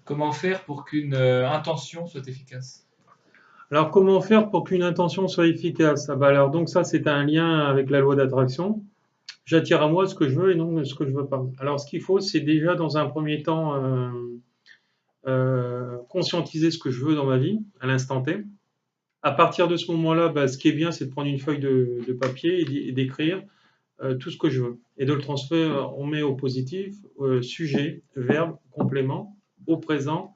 Comment faire pour qu'une intention soit efficace? Alors, comment faire pour qu'une intention soit efficace? Ah bah alors, donc ça, c'est un lien avec la loi d'attraction. J'attire à moi ce que je veux et non ce que je veux pas. Alors, ce qu'il faut, c'est déjà, dans un premier temps, conscientiser ce que je veux dans ma vie, à l'instant T. À partir de ce moment-là, bah, ce qui est bien, c'est de prendre une feuille de papier et d'écrire tout ce que je veux. Et de le transférer, on met au positif, sujet, verbe, complément, au présent,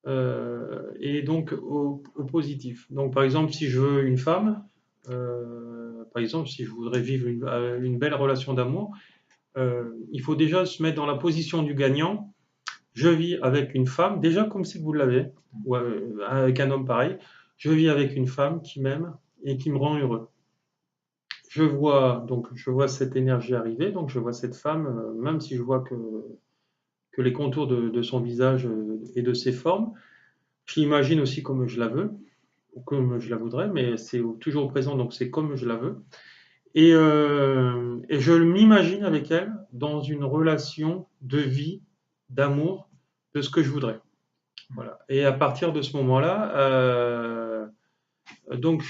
et donc au positif. Donc par exemple, si je veux une femme, par exemple, si je voudrais vivre une belle relation d'amour, il faut déjà se mettre dans la position du gagnant. Je vis avec une femme, déjà comme si vous l'avez, ou avec un homme pareil, je vis avec une femme qui m'aime et qui me rend heureux. Je vois cette énergie arriver, donc je vois cette femme, même si je vois que les contours de son visage et de ses formes, je l'imagine aussi comme je la veux, ou comme je la voudrais, mais c'est toujours au présent, donc c'est comme je la veux. Et je m'imagine avec elle dans une relation de vie, d'amour, de ce que je voudrais. Voilà. Et à partir de ce moment-là, donc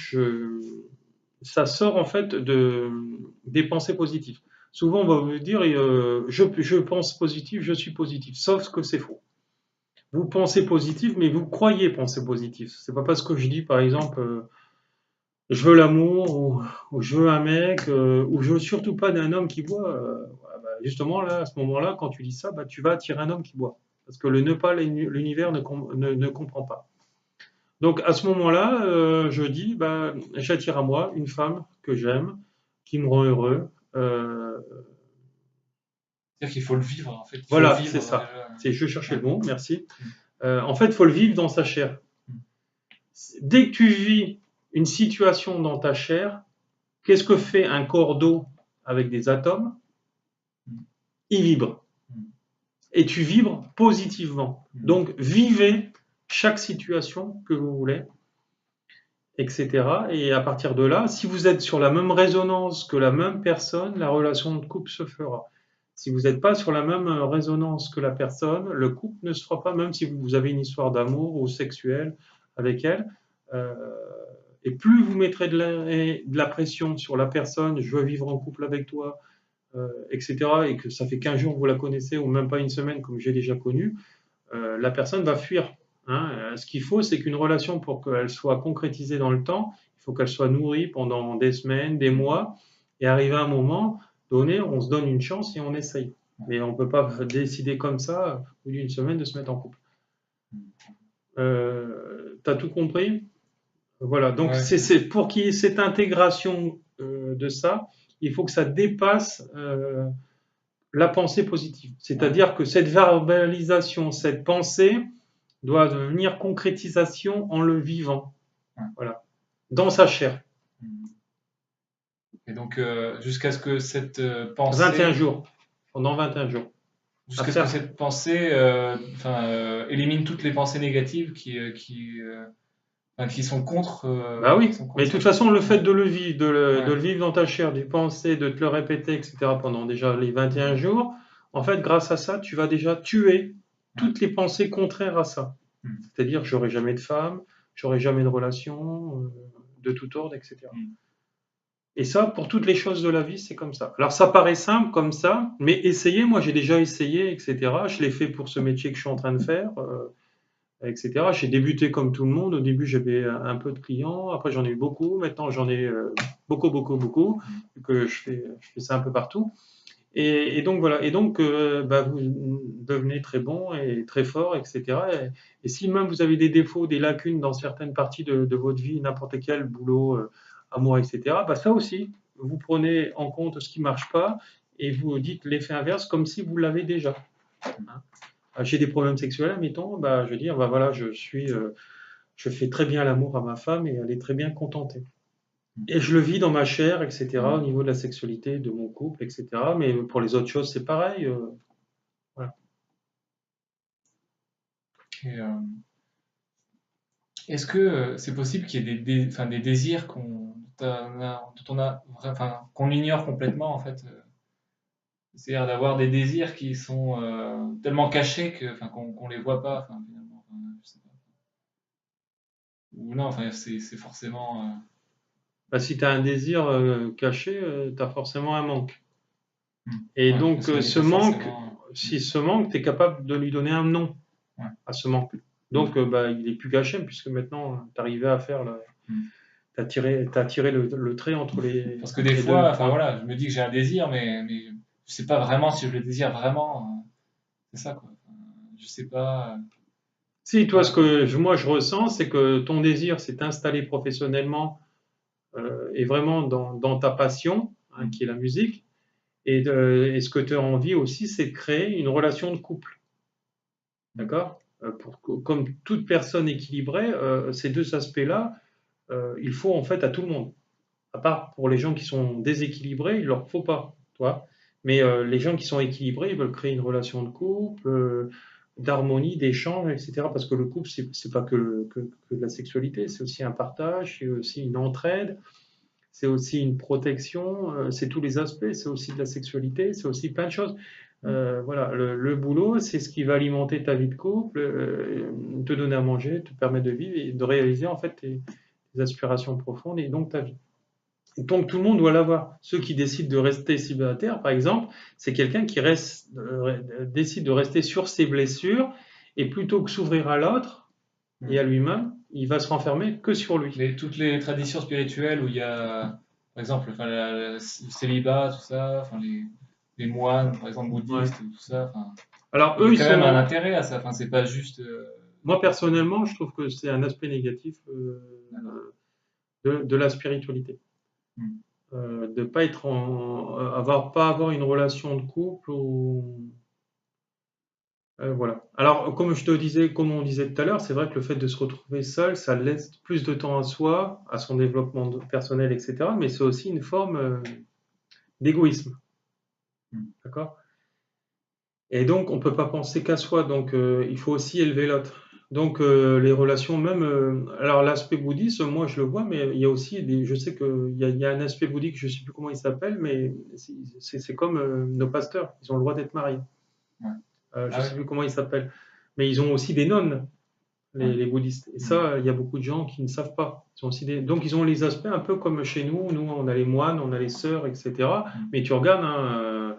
ça sort en fait des pensées positives. Souvent, on va vous dire, je pense positif, je suis positif, sauf que c'est faux. Vous pensez positif, mais vous croyez penser positif. C'est pas parce que je dis, par exemple, je veux l'amour, ou je veux un mec, ou je veux surtout pas d'un homme qui boit. Voilà, bah, justement, là, à ce moment-là, quand tu dis ça, bah, tu vas attirer un homme qui boit. Parce que le ne pas, l'univers ne comprend pas. Donc à ce moment-là, je dis, bah, j'attire à moi une femme que j'aime, qui me rend heureux. C'est-à-dire qu'il faut le vivre, en fait. Il faut Voilà, c'est vivre ça. déjà. Je cherchais Ouais. le mot, merci. En fait, il faut le vivre dans sa chair. Mm. Dès que tu vis une situation dans ta chair, qu'est-ce que fait un corps d'eau avec des atomes? Mm. Il vibre. Mm. Et tu vibres positivement. Mm. Donc vivez chaque situation que vous voulez, etc. Et à partir de là, si vous êtes sur la même résonance que la même personne, la relation de couple se fera. Si vous n'êtes pas sur la même résonance que la personne, le couple ne se fera pas, même si vous avez une histoire d'amour ou sexuelle avec elle. Euh, et plus vous mettrez de la pression sur la personne, je veux vivre en couple avec toi, etc., et que ça fait 15 jours que vous la connaissez, ou même pas une semaine, comme j'ai déjà connu, la personne va fuir. Hein. Ce qu'il faut, c'est qu'une relation, pour qu'elle soit concrétisée dans le temps, il faut qu'elle soit nourrie pendant des semaines, des mois, et arriver à un moment donné, on se donne une chance et on essaye. Mais on ne peut pas décider comme ça, au bout d'une semaine, de se mettre en couple. Tu as tout compris? Voilà, donc Ouais. c'est pour qu'il y ait cette intégration de ça, il faut que ça dépasse la pensée positive. C'est-à-dire que cette verbalisation, cette pensée, doit devenir concrétisation en le vivant, Ouais. voilà, dans sa chair. Et donc, jusqu'à ce que cette 21 pensée, jours, pendant 21 jours. À jusqu'à ce que faire. cette pensée, élimine toutes les pensées négatives qui sont contre, Bah qui oui, sont mais contre de toute ça. façon, le fait Ouais. de le vivre, de Ouais. le vivre dans ta chair, d'y penser, de te le répéter, etc., pendant déjà les 21 jours, en fait, grâce à ça, tu vas déjà tuer Ouais. toutes les pensées contraires à ça. Mm. C'est-à-dire, j'aurai jamais de femme, j'aurai jamais de relation, de tout ordre, etc. Mm. Et ça, pour toutes les choses de la vie, c'est comme ça. Alors, ça paraît simple comme ça, mais essayez, moi j'ai déjà essayé, etc. Je l'ai fait pour ce métier que je suis en train de faire, etc. J'ai débuté comme tout le monde. Au début, j'avais un peu de clients, après j'en ai eu beaucoup, maintenant j'en ai beaucoup, beaucoup, beaucoup, vu que je fais ça un peu partout. Et donc voilà, et donc bah, vous devenez très bon et très fort, etc. Et si même vous avez des défauts, des lacunes dans certaines parties de votre vie, n'importe quel boulot, amour, etc., bah, ça aussi, vous prenez en compte ce qui ne marche pas et vous dites l'effet inverse comme si vous l'avez déjà. Hein. J'ai des problèmes sexuels, admettons, bah, je veux dire, bah, voilà, je fais très bien l'amour à ma femme et elle est très bien contentée. Et je le vis dans ma chair, etc., au niveau de la sexualité, de mon couple, etc. Mais pour les autres choses, c'est pareil. Voilà. Et, est-ce que c'est possible qu'il y ait des désirs dont on a, qu'on ignore complètement en fait, C'est-à-dire d'avoir des désirs qui sont tellement cachés que, enfin, qu'on les voit pas, enfin, finalement. Enfin, je sais pas. Ou non, enfin, c'est forcément. Bah, si tu as un désir caché, tu as forcément un manque. Et Ouais, ça donc, se ce manifeste manque, forcément. si ce manque, tu es capable de lui donner un nom Ouais. à ce manque. Mm. Donc, bah, il est plus caché, puisque maintenant, tu arrivé à faire Mm. t'as tiré le trait entre Parce que des les fois, deux enfin points. voilà, je me dis que j'ai un désir, mais je sais pas vraiment si je le désire vraiment. C'est ça, quoi. Enfin, je sais pas. Si, toi, ce Voilà. que moi je ressens, c'est que ton désir s'est installé professionnellement et vraiment dans ta passion, hein, qui est la musique. Et ce que tu as envie aussi, c'est de créer une relation de couple. D'accord? Comme toute personne équilibrée, ces deux aspects-là, il faut en fait à tout le monde. À part pour les gens qui sont déséquilibrés, il leur faut pas, toi. Mais les gens qui sont équilibrés, ils veulent créer une relation de couple, d'harmonie, d'échange, etc. Parce que le couple, c'est pas que de la sexualité, c'est aussi un partage, c'est aussi une entraide, c'est aussi une protection, c'est tous les aspects, c'est aussi de la sexualité, c'est aussi plein de choses. Voilà, le boulot, c'est ce qui va alimenter ta vie de couple, te donner à manger, te permettre de vivre et de réaliser en fait tes aspirations profondes et donc ta vie. Donc tout le monde doit l'avoir. Ceux qui décident de rester célibataire, par exemple, c'est quelqu'un qui décide de rester sur ses blessures et plutôt que s'ouvrir à l'autre et à lui-même, il va se renfermer que sur lui. Toutes les traditions spirituelles où il y a, par exemple, enfin, le célibat, tout ça, enfin, les moines, par exemple, Ouais. bouddhistes, tout ça, enfin, Alors il y eux, a ils quand même un sont. intérêt à ça. Enfin, c'est pas juste. Moi personnellement, je trouve que c'est un aspect négatif D'accord. de la spiritualité. Hmm. De pas être pas avoir une relation de couple ou voilà. Alors, comme je te disais, comme on disait tout à l'heure, c'est vrai que le fait de se retrouver seul, ça laisse plus de temps à soi, à son développement personnel, etc. Mais c'est aussi une forme d'égoïsme, Hmm. d'accord? Et donc, on peut pas penser qu'à soi. Donc, il faut aussi élever l'autre. Donc, les relations, même. Alors, l'aspect bouddhiste, moi, je le vois, mais il y a aussi je sais qu'il y a un aspect bouddhique, je sais plus comment il s'appelle, mais c'est comme nos pasteurs, ils ont le droit d'être mariés. Ouais. Je Ah sais oui. plus comment il s'appelle, mais ils ont aussi des nonnes. Ouais. Les bouddhistes. Et Hmm. ça, il y a beaucoup de gens qui ne savent pas. Ils ont aussi Donc, ils ont les aspects un peu comme chez nous. Nous, on a les moines, on a les sœurs, etc. Mais tu regardes, hein,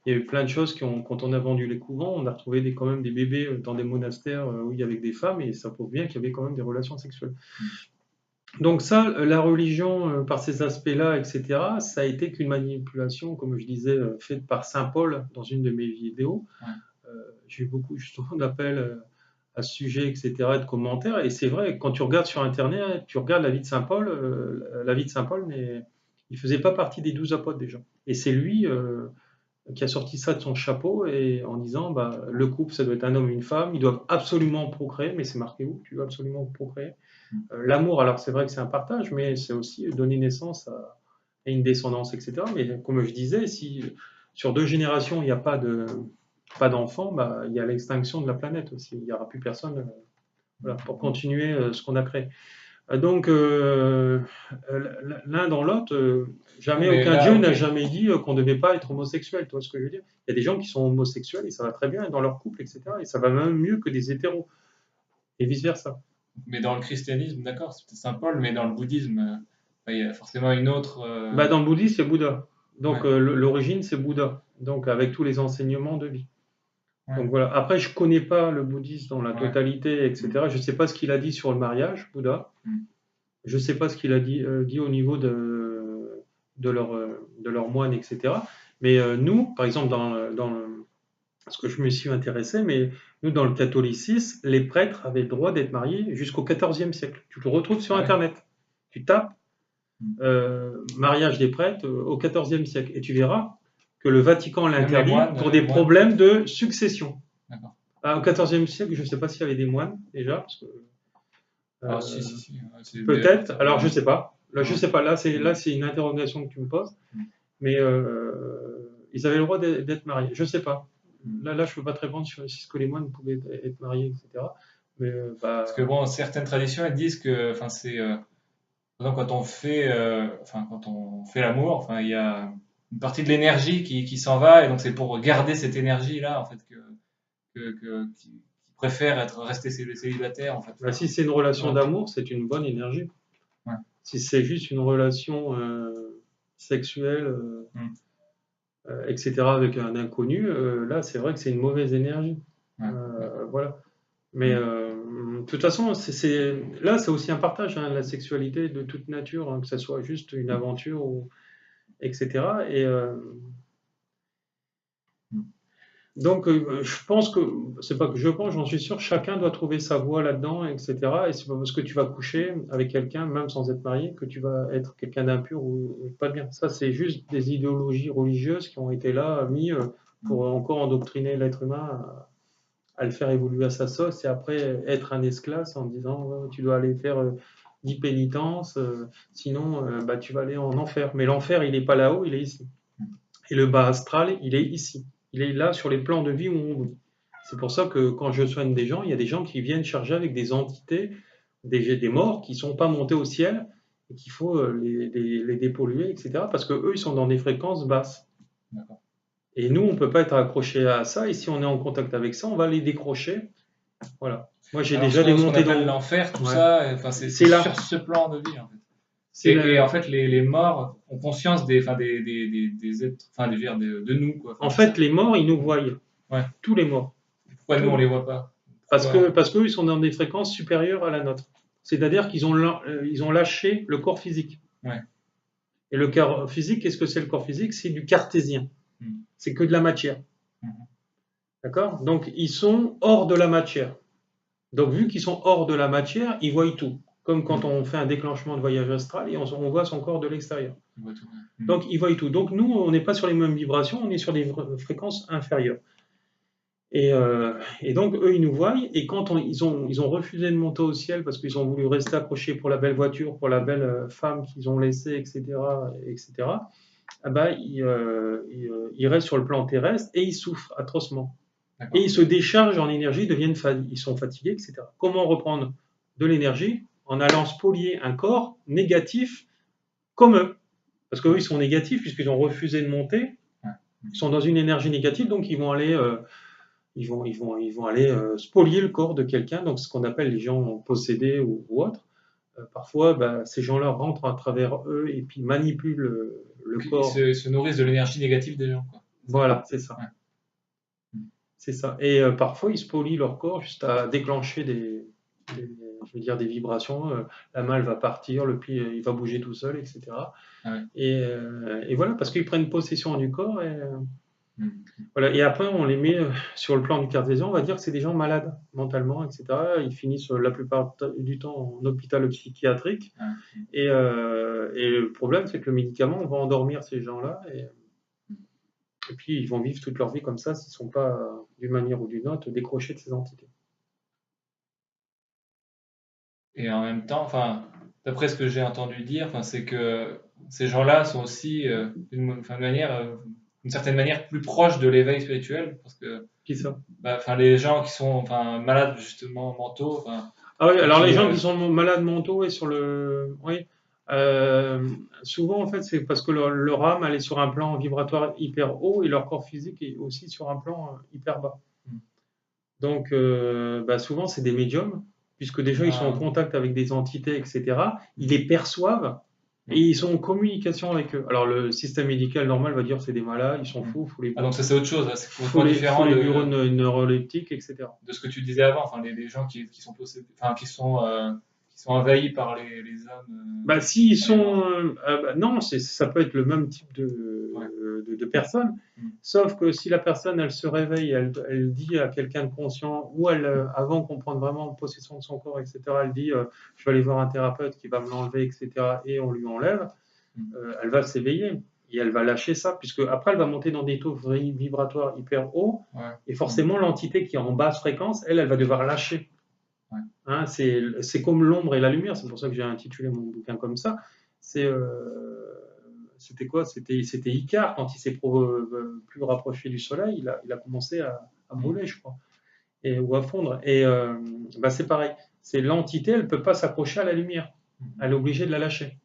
il y a eu plein de choses quand on a vendu les couvents, on a retrouvé quand même des bébés dans des monastères où il y avait des femmes, et ça prouve bien qu'il y avait quand même des relations sexuelles. Donc ça, la religion, par ces aspects-là, etc., ça a été qu'une manipulation, comme je disais, faite par Saint Paul dans une de mes vidéos. Ouais. J'ai eu beaucoup justement d'appels à ce sujet, etc., et de commentaires. Et c'est vrai, quand tu regardes sur Internet, tu regardes la vie de Saint Paul, mais il faisait pas partie des 12 apôtres déjà. Et c'est lui qui a sorti ça de son chapeau et en disant, bah, le couple, ça doit être un homme et une femme, ils doivent absolument procréer, mais c'est marqué où? Tu dois absolument procréer. L'amour, alors c'est vrai que c'est un partage, mais c'est aussi donner naissance à une descendance, etc. Mais comme je disais, si sur 2 générations, il n'y a pas d'enfants, bah, il y a l'extinction de la planète aussi. Il n'y aura plus personne voilà, pour continuer ce qu'on a créé. Donc, l'un dans l'autre, Ouais, jamais mais aucun là, dieu ok. n'a jamais dit qu'on ne devait pas être homosexuel. Tu vois ce que je veux dire? Il y a des gens qui sont homosexuels et ça va très bien dans leur couple, etc. Et ça va même mieux que des hétéros et vice-versa. Mais dans le christianisme, d'accord, c'est peut-être Saint Paul, mais dans le bouddhisme, enfin, il y a forcément une autre. Bah, dans le bouddhisme, c'est Bouddha. Donc, Ouais. l'origine, c'est Bouddha. Donc, avec tous les enseignements de vie. Ouais. Donc voilà. Après, je connais pas le bouddhisme dans la Ouais. totalité, etc. Je sais pas ce qu'il a dit sur le mariage, Bouddha. Je sais pas ce qu'il a dit au niveau de leur moine, etc. Mais nous, par exemple, parce que je me suis intéressé, mais nous, dans le catholicisme, les prêtres avaient le droit d'être mariés jusqu'au XIVe siècle. Tu le retrouves sur Ah ouais. Internet. Tu tapes mariage des prêtres au XIVe siècle et tu verras que le Vatican Même les l'interdit moines, pour les des moines. problèmes de succession. D'accord. Au XIVe siècle, je ne sais pas s'il y avait des moines déjà, parce que, Ah, si, si, si. Ouais, peut-être. Alors, je sais pas. Là, je Ouais. sais pas. Là, c'est une interrogation que tu me poses. Mais ils avaient le droit d'être mariés. Je sais pas. Là, je peux pas te répondre sur si ce que les moines pouvaient être mariés, etc. Mais Parce que bon, certaines traditions, elles disent que, enfin, c'est, par exemple, quand on fait l'amour, enfin, il y a une partie de l'énergie qui s'en va, et donc c'est pour garder cette énergie-là, en fait, qui préfère rester célibataire, en fait. Bah, si c'est une relation Ouais. d'amour, c'est une bonne énergie. Ouais. Si c'est juste une relation sexuelle, Mm. etc., avec un inconnu, là, c'est vrai que c'est une mauvaise énergie. Ouais. Voilà. Mais de toute façon, là, c'est aussi un partage, hein, la sexualité de toute nature, hein, que ce soit juste une aventure, etc. Et Mm. donc, je pense que, c'est pas que je pense, j'en suis sûr, chacun doit trouver sa voie là-dedans, etc. Et c'est pas parce que tu vas coucher avec quelqu'un, même sans être marié, que tu vas être quelqu'un d'impur ou pas bien. Ça, c'est juste des idéologies religieuses qui ont été là, mis pour encore endoctriner l'être humain à le faire évoluer à sa sauce et après être un esclave en disant tu dois aller faire 10 pénitences, sinon bah, tu vas aller en enfer. Mais l'enfer, il n'est pas là-haut, il est ici. Et le bas astral, il est ici. Il est là sur les plans de vie où on vit. C'est pour ça que quand je soigne des gens, il y a des gens qui viennent charger avec des entités, des morts qui ne sont pas montés au ciel et qu'il faut les dépolluer, etc. Parce qu'eux, ils sont dans des fréquences basses. Et nous, on ne peut pas être accroché à ça. Et si on est en contact avec ça, on va les décrocher. Voilà. Moi, j'ai déjà démonté dans l'enfer, tout ouais. ça. Enfin, c'est sur ce plan de vie, en fait. Et en fait, les morts ont conscience des êtres, enfin, de nous, quoi. Enfin, en fait, les morts, ils nous voient. Ouais. Tous les morts. Pourquoi nous, on les voit pas? Parce qu'eux, ils sont dans des fréquences supérieures à la nôtre. C'est-à-dire qu'ils ont lâché le corps physique. Ouais. Et le corps physique, qu'est-ce que c'est le corps physique? C'est du cartésien. C'est que de la matière. D'accord? Donc, ils sont hors de la matière. Donc, vu qu'ils sont hors de la matière, ils voient tout. Comme quand on fait un déclenchement de voyage astral et on voit son corps de l'extérieur. Donc, ils voient tout. Donc, nous, on n'est pas sur les mêmes vibrations, on est sur des fréquences inférieures. Et donc, eux, ils nous voient. Et quand ils ont refusé de monter au ciel parce qu'ils ont voulu rester accrochés pour la belle voiture, pour la belle femme qu'ils ont laissée, etc., ah bah, ils restent sur le plan terrestre et ils souffrent atrocement. Et ils se déchargent en énergie, ils sont fatigués, etc. Comment reprendre de l'énergie? En allant spolier un corps négatif comme eux. Parce qu'eux, ils sont négatifs puisqu'ils ont refusé de monter. Ils sont dans une énergie négative, donc ils vont aller, spolier le corps de quelqu'un, donc ce qu'on appelle les gens possédés ou autres. Parfois, bah, ces gens-là rentrent à travers eux et puis manipulent le corps. Ils se nourrissent de l'énergie négative des gens, quoi. Voilà, c'est ça. Ouais. C'est ça. Et parfois, ils spolient leur corps juste à déclencher des vibrations. La malle va partir, le pied il va bouger tout seul, etc. Ah ouais. Et voilà, parce qu'ils prennent possession du corps. Voilà. Et après, on les met sur le plan du cartésien, on va dire que c'est des gens malades mentalement, etc. Ils finissent la plupart du temps en hôpital psychiatrique. Et le problème, c'est que le médicament va endormir ces gens-là. Et puis, ils vont vivre toute leur vie comme ça s'ils ne sont pas, d'une manière ou d'une autre, décrochés de ces entités. Et en même temps, enfin, d'après ce que j'ai entendu dire, c'est que ces gens-là sont aussi, d'une certaine manière, plus proches de l'éveil spirituel, parce que qui ça? Les gens qui sont malades justement mentaux. Ah oui, alors les gens qui sont malades mentaux et sur le, oui, souvent en fait c'est parce que leur âme elle est sur un plan vibratoire hyper haut et leur corps physique est aussi sur un plan hyper bas. Donc souvent c'est des médiums puisque déjà ils sont en contact avec des entités, etc. Ils les perçoivent et ils sont en communication avec eux. Alors le système médical normal va dire que c'est des malades, ils sont fous, faut les. Ah donc ça c'est autre chose, là. C'est faut les bureaux neuroleptiques, etc. De ce que tu disais avant, les gens qui sont possédés, qui sont envahis par les âmes. S'ils sont, non, ça peut être le même type de personne, sauf que si la personne elle se réveille, elle dit à quelqu'un de conscient, ou avant qu'on prenne vraiment possession de son corps, etc., elle dit je vais aller voir un thérapeute qui va me l'enlever, etc., et on lui enlève, elle va s'éveiller. Et elle va lâcher ça, puisque après elle va monter dans des taux vibratoires hyper hauts, et forcément l'entité qui est en basse fréquence, elle va devoir lâcher. Hein, c'est comme l'ombre et la lumière, c'est pour ça que j'ai intitulé mon bouquin comme ça. C'était quoi? C'était Icare, quand il s'est plus rapproché du soleil, il a commencé à brûler, je crois, ou à fondre. Et c'est pareil, c'est l'entité, elle ne peut pas s'accrocher à la lumière, elle est obligée de la lâcher.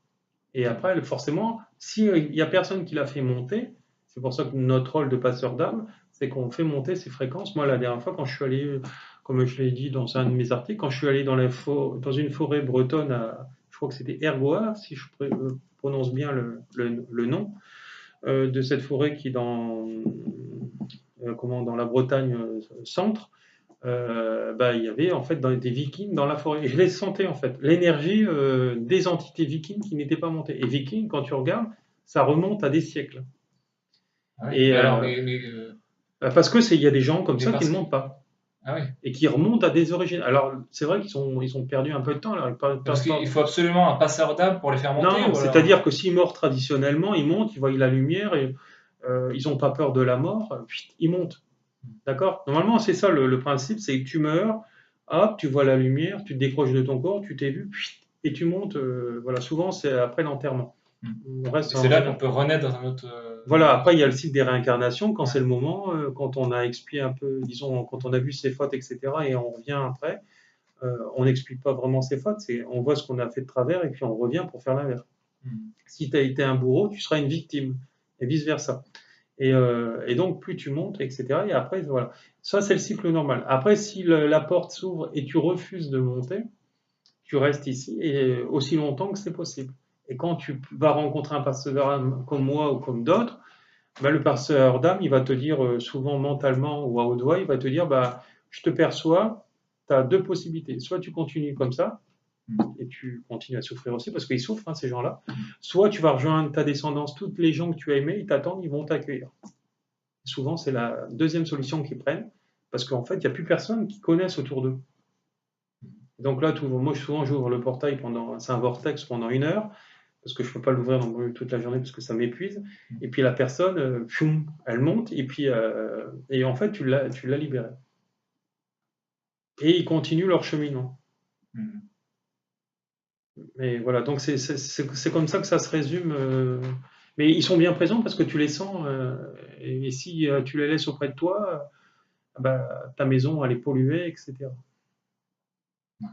Et après, forcément, s'il n'y a personne qui l'a fait monter, c'est pour ça que notre rôle de passeur d'âme, c'est qu'on fait monter ces fréquences. Moi, la dernière fois, quand je suis allé, comme je l'ai dit dans un de mes articles, quand je suis allé dans une forêt bretonne, je crois que c'était Ergoa, si je prononce bien le nom, de cette forêt qui est dans la Bretagne centre, il y avait en fait des vikings dans la forêt. Et je les sentais en fait, l'énergie des entités vikings qui n'étaient pas montées. Et vikings, quand tu regardes, ça remonte à des siècles. Ah oui. Et Mais alors, parce que il y a des gens comme mais ça qui parce ne que, montent pas ah oui. et qui remontent à des origines. Alors c'est vrai qu'ils ont perdu un peu de temps là. Parce qu'il faut absolument un passeur d'âme pour les faire monter, Non, ou alors? c'est-à-dire que s'ils meurent traditionnellement, ils montent, ils voient la lumière et ils n'ont pas peur de la mort, ils montent. D'accord? Normalement, c'est ça le principe, c'est que tu meurs, hop, tu vois la lumière, tu te décroches de ton corps, tu t'es vu, et tu montes. Voilà, souvent c'est après l'enterrement. On Et reste c'est en là général. qu'on peut renaître dans un autre. Voilà, après il y a le cycle des réincarnations, quand Ouais. c'est le moment, quand on a expié un peu, disons, quand on a vu ses fautes, etc., et on revient après, on n'explique pas vraiment ses fautes, on voit ce qu'on a fait de travers et puis on revient pour faire l'inverse. Si tu as été un bourreau, tu seras une victime, et vice-versa. Et donc, plus tu montes, etc. Et après, voilà. Ça, c'est le cycle normal. Après, si la porte s'ouvre et tu refuses de monter, tu restes ici et aussi longtemps que c'est possible. Et quand tu vas rencontrer un passeur d'âme comme moi ou comme d'autres, le passeur d'âme, il va te dire souvent mentalement ou à haute voix, il va te dire, je te perçois, tu as deux possibilités. Soit tu continues comme ça, et tu continues à souffrir aussi, parce qu'ils souffrent, hein, ces gens-là. Soit tu vas rejoindre ta descendance, toutes les gens que tu as aimés, ils t'attendent, ils vont t'accueillir. Souvent, c'est la deuxième solution qu'ils prennent, parce qu'en fait, il n'y a plus personne qui connaisse autour d'eux. Donc là, moi, souvent, j'ouvre le portail c'est un vortex pendant 1 heure, parce que je ne peux pas l'ouvrir toute la journée, parce que ça m'épuise. Et puis la personne, elle monte, et en fait, tu l'as libérée. Et ils continuent leur cheminement. Mais voilà, donc c'est comme ça que ça se résume. Mais ils sont bien présents parce que tu les sens. Et si tu les laisses auprès de toi, ta maison, elle est polluée, etc. Ouais.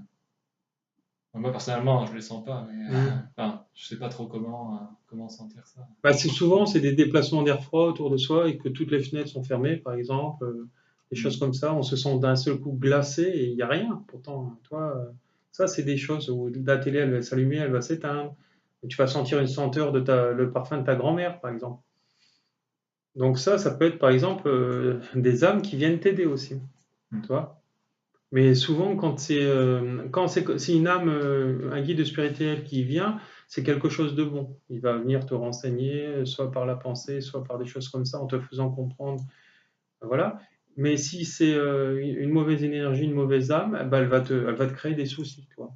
Moi, personnellement, je ne les sens pas, mais Mm. enfin, je sais pas trop comment sentir ça. Souvent, c'est des déplacements d'air froid autour de soi et que toutes les fenêtres sont fermées, par exemple. Des choses comme ça. On se sent d'un seul coup glacé et il n'y a rien. Pourtant, toi, ça, c'est des choses où la télé, elle va s'allumer, elle va s'éteindre. Tu vas sentir une senteur le parfum de ta grand-mère, par exemple. Donc ça peut être par exemple des âmes qui viennent t'aider aussi, tu vois. Mais souvent quand c'est une âme, un guide spirituel qui vient, c'est quelque chose de bon. Il va venir te renseigner, soit par la pensée, soit par des choses comme ça, en te faisant comprendre, voilà. Mais si c'est une mauvaise énergie, une mauvaise âme, elle va te créer des soucis, toi.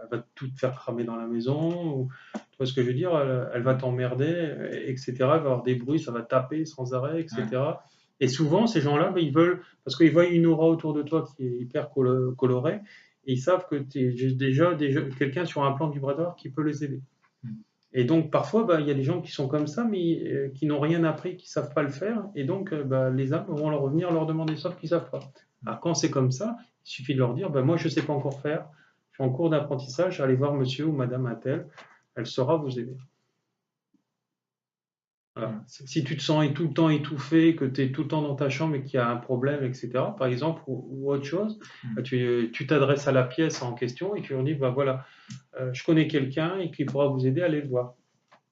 Elle va tout te faire cramer dans la maison, tu vois ce que je veux dire, elle va t'emmerder, etc. Elle va avoir des bruits, ça va taper sans arrêt, etc. Et souvent, ces gens-là, ils veulent, parce qu'ils voient une aura autour de toi qui est hyper colorée, et ils savent que tu es déjà quelqu'un sur un plan vibratoire qui peut les aider. Et donc, parfois, il y a des gens qui sont comme ça, mais qui n'ont rien appris, qui ne savent pas le faire, et donc, les âmes vont venir leur demander, sauf qu'ils ne savent pas. Alors, quand c'est comme ça, il suffit de leur dire, moi, je ne sais pas encore faire, je suis en cours d'apprentissage, allez voir monsieur ou madame Attel, elle saura vous aider. Voilà. Si tu te sens tout le temps étouffé, que tu es tout le temps dans ta chambre et qu'il y a un problème, etc., par exemple, ou autre chose, tu t'adresses à la pièce en question et tu leur dis, voilà, je connais quelqu'un et qui pourra vous aider à aller le voir.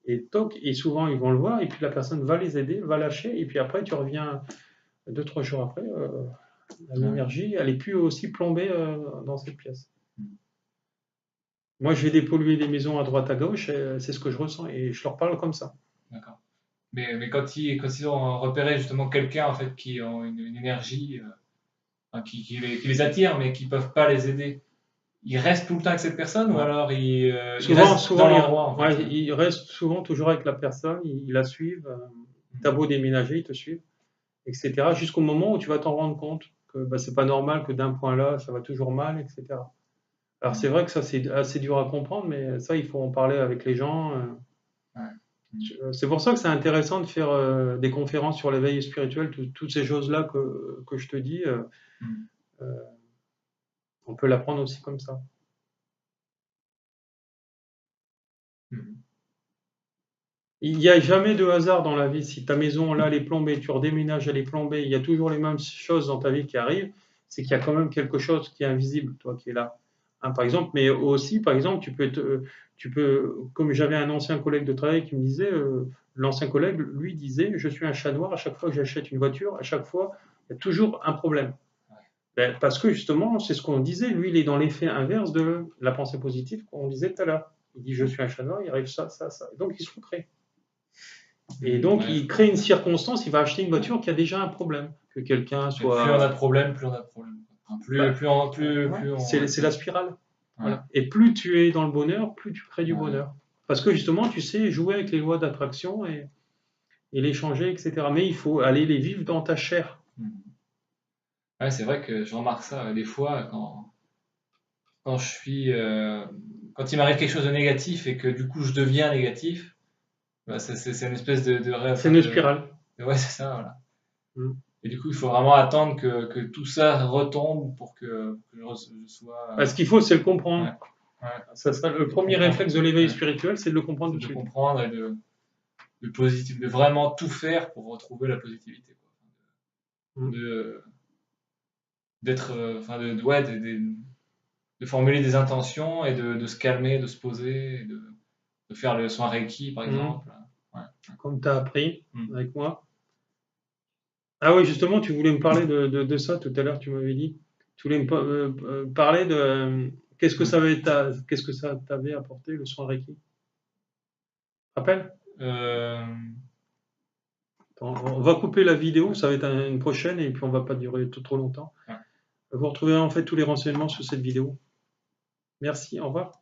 Et toc, et souvent ils vont le voir, et puis la personne va les aider, va lâcher, et puis après tu reviens 2-3 jours après, l'énergie, elle est plus aussi plombée dans cette pièce. Moi, je vais dépolluer des maisons à droite à gauche, et c'est ce que je ressens, et je leur parle comme ça. D'accord. Mais quand ils ont repéré justement quelqu'un en fait qui ont une énergie qui les attire, mais qui peuvent pas les aider, ils restent tout le temps avec cette personne, ou alors ils restent dans l'endroit en fait. Ils restent souvent toujours avec la personne, ils la suivent, t'as beau déménager, ils te suivent, etc. Jusqu'au moment où tu vas t'en rendre compte que c'est pas normal que d'un point là, ça va toujours mal, etc. Alors c'est vrai que ça c'est assez dur à comprendre, mais ça il faut en parler avec les gens. C'est pour ça que c'est intéressant de faire des conférences sur l'éveil spirituel, toutes ces choses-là que je te dis, on peut l'apprendre aussi comme ça. Mhm. Il n'y a jamais de hasard dans la vie. Si ta maison, là, elle est plombée, tu redéménages, elle est plombée, il y a toujours les mêmes choses dans ta vie qui arrivent, c'est qu'il y a quand même quelque chose qui est invisible, toi, qui est là. Hein, par exemple, mais aussi, par exemple, comme j'avais un ancien collègue de travail qui me disait, l'ancien collègue, lui, disait, je suis un chat noir, à chaque fois que j'achète une voiture, à chaque fois, il y a toujours un problème. Ben, parce que justement, c'est ce qu'on disait, lui, il est dans l'effet inverse de la pensée positive qu'on disait tout à l'heure. Il dit, je suis un chat noir, il arrive ça, ça, ça. Donc, il se crée. Et donc, Ouais, il crée une circonstance, il va acheter une voiture qui a déjà un problème. Que quelqu'un et plus on a de soit. problèmes, plus on a de problèmes. Enfin, Bah, plus on... c'est la spirale. Ouais. Voilà. Et plus tu es dans le bonheur, plus tu crées du Ouais. bonheur. Parce que justement, tu sais jouer avec les lois d'attraction et les changer, etc. Mais il faut aller les vivre dans ta chair. Ouais, c'est vrai que je remarque ça des fois quand je suis quand il m'arrive quelque chose de négatif et que du coup je deviens négatif, bah, c'est une espèce de rêve, C'est enfin une spirale. ouais, c'est ça, voilà. Mm. Et du coup, il faut vraiment attendre que tout ça retombe pour que je sois Ce qu'il faut, c'est le comprendre. ouais, Ça sera le premier comprendre. réflexe de l'éveil Ouais. spirituel, c'est de le comprendre C'est tout de de suite. comprendre et de vraiment tout faire pour retrouver la positivité, quoi. Mm. D'être, enfin ouais, de formuler des intentions et de se calmer, de se poser, et de faire le soin Reiki, par Mm. exemple. Ouais. Comme tu as appris Mm. avec moi. Ah oui, justement, tu voulais me parler de ça tout à l'heure, tu m'avais dit. Tu voulais parler de qu'est-ce que ça t'avait apporté le soin Reiki. Rappelle? Euh, On va couper la vidéo, ça va être une prochaine et puis on va pas durer trop longtemps. ouais. Vous retrouvez en fait tous les renseignements sur cette vidéo. Merci, au revoir.